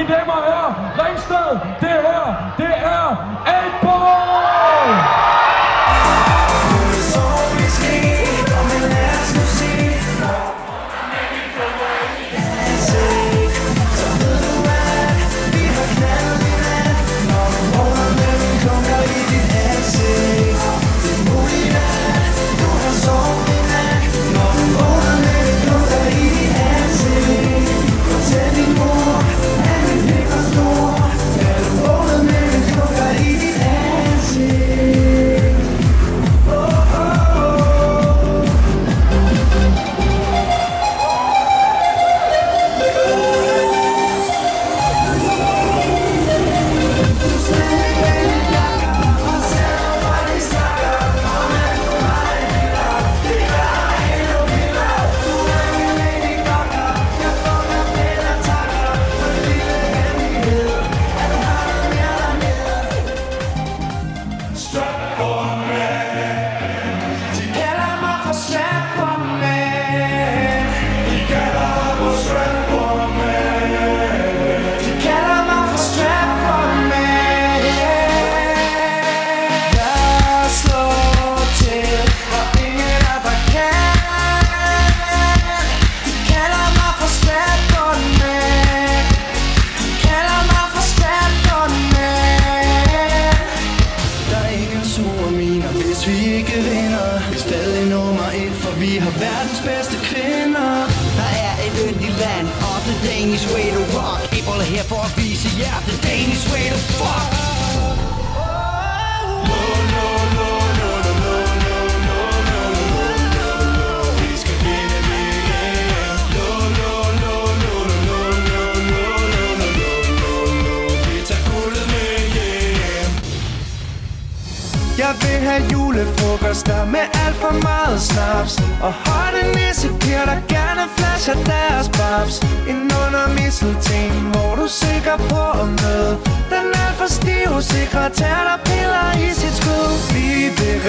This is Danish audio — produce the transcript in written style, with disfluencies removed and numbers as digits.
Mine damer og herrer, Ringsted, det her, det er 8Ball! Hvis vi ikke vinder, vi er stadig nummer 1, for vi har verdens bedste kvinder. Der er et yndigt land, og the Danish way to rock. Able her for at vise jer, the Danish way to fuck. Jeg vil have julefrokoster med alt for meget snaps, og hotte nissepiger, der gerne flasher deres babs. En under mistelten, hvor du er sikker på at møde den alt for stive sekretær, der piller i sit skud. Vi vil